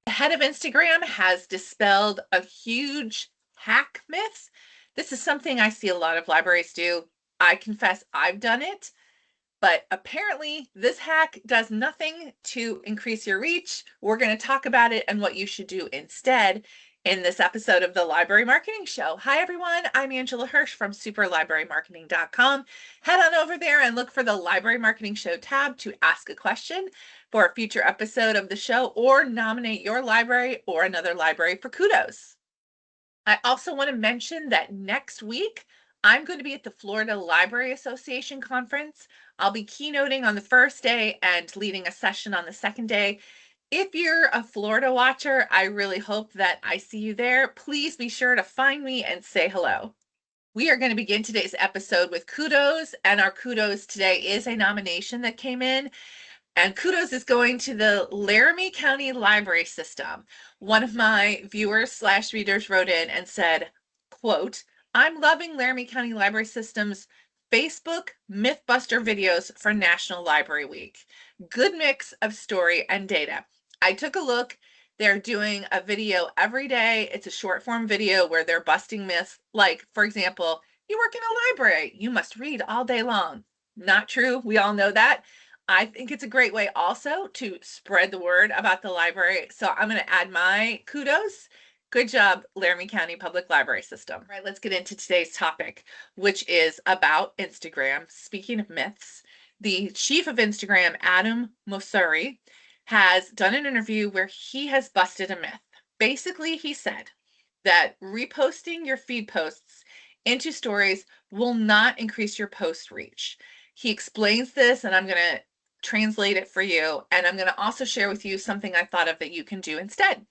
The head of Instagram has dispelled a huge hack myth. This is something I see a lot of libraries do. I confess I've done it, but apparently this hack does nothing to increase your reach. We're going to talk about it and what you should do instead in this episode of the Library Marketing Show. Hi, everyone. I'm Angela Hursh from superlibrarymarketing.com. Head on over there and look for the Library Marketing Show tab to ask a question for a future episode of the show or nominate your library or another library for kudos. I also want to mention that next week, I'm going to be at the Florida Library Association conference. I'll be keynoting on the first day and leading a session on the second day. If you're a Florida watcher, I really hope that I see you there. Please be sure to find me and say hello. We are going to begin today's episode with kudos, and our kudos today is a nomination that came in. And kudos is going to the Laramie County Library System. One of my viewers/readers wrote in and said, quote, "I'm loving Laramie County Library System's Facebook Mythbuster videos for National Library Week. Good mix of story and data. I took a look. They're doing a video every day. It's a short form video where they're busting myths. Like, for example, you work in a library, you must read all day long. Not true. We all know that. I think it's a great way also to spread the word about the library. So I'm going to add my kudos. Good job, Laramie County Public Library System. All right, let's get into today's topic, which is about Instagram. Speaking of myths, the chief of Instagram, Adam Mosseri, has done an interview where he has busted a myth. Basically, he said that reposting your feed posts into stories will not increase your post reach. He explains this, and I'm going to translate it for you, and I'm going to also share with you something I thought of that you can do instead.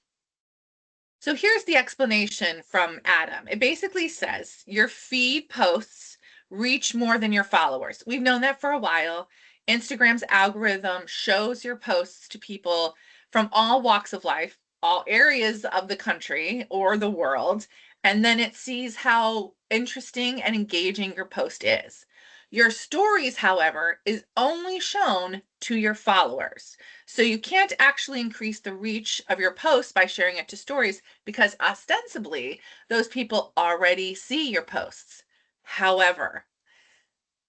So here's the explanation from Adam. It basically says your feed posts reach more than your followers. We've known that for a while. Instagram's algorithm shows your posts to people from all walks of life, all areas of the country or the world, and then it sees how interesting and engaging your post is. Your stories, however, is only shown to your followers. So you can't actually increase the reach of your post by sharing it to stories because ostensibly those people already see your posts. However,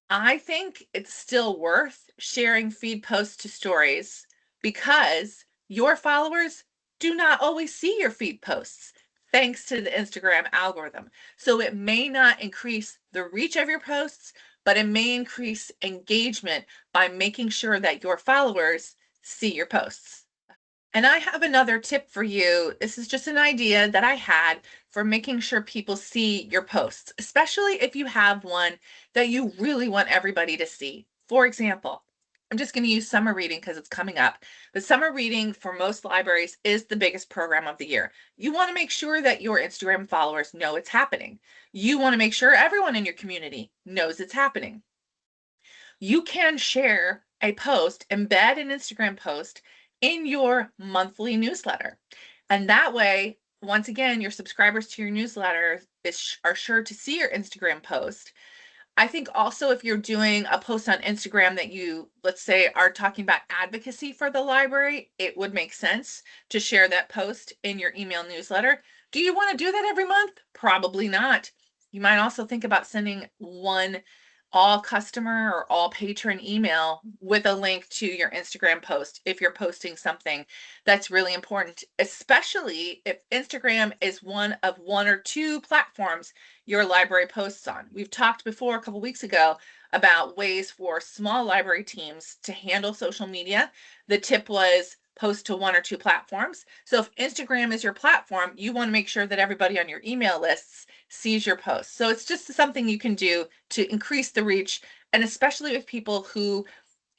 I think it's still worth sharing feed posts to stories because your followers do not always see your feed posts thanks to the Instagram algorithm. So it may not increase the reach of your posts, but it may increase engagement by making sure that your followers see your posts. And I have another tip for you. This is just an idea that I had for making sure people see your posts, especially if you have one that you really want everybody to see. For example, I'm just going to use summer reading because it's coming up. But summer reading for most libraries is the biggest program of the year. You want to make sure that your Instagram followers know it's happening. You want to make sure everyone in your community knows it's happening. You can share a post, embed an Instagram post in your monthly newsletter. And that way, once again, your subscribers to your newsletter are sure to see your Instagram post. I think also if you're doing a post on Instagram that you, let's say, are talking about advocacy for the library, it would make sense to share that post in your email newsletter. Do you want to do that every month? Probably not. You might also think about sending one all customer or all patron email with a link to your Instagram post if you're posting something that's really important, especially if Instagram is one of one or two platforms your library posts on. We've talked before a couple weeks ago about ways for small library teams to handle social media. The tip was post to one or two platforms. So if Instagram is your platform, you want to make sure that everybody on your email lists sees your posts. So it's just something you can do to increase the reach, and especially with people who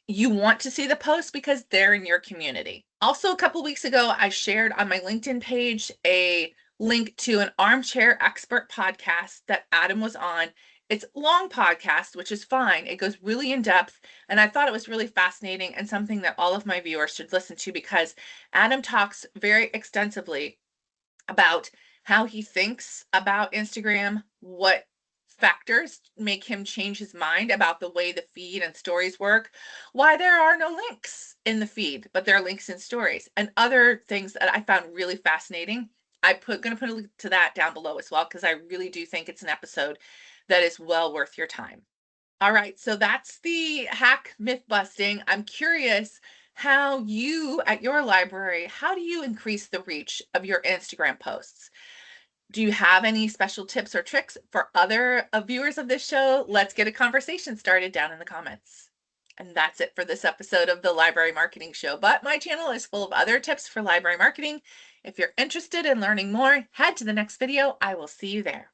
you want to see the post because they're in your community. Also, a couple weeks ago, I shared on my LinkedIn page a link to an Armchair Expert podcast that Adam was on. It's a long podcast, which is fine. It goes really in depth, and I thought it was really fascinating and something that all of my viewers should listen to because Adam talks very extensively about how he thinks about Instagram, what factors make him change his mind about the way the feed and stories work, why there are no links in the feed, but there are links in stories, and other things that I found really fascinating. Gonna put a link to that down below as well, because I really do think it's an episode that is well worth your time. All right, so that's the hack myth busting. I'm curious how you at your library, how do you increase the reach of your Instagram posts? Do you have any special tips or tricks for other viewers of this show? Let's get a conversation started down in the comments. And that's it for this episode of the Library Marketing Show. But my channel is full of other tips for library marketing. If you're interested in learning more, head to the next video. I will see you there.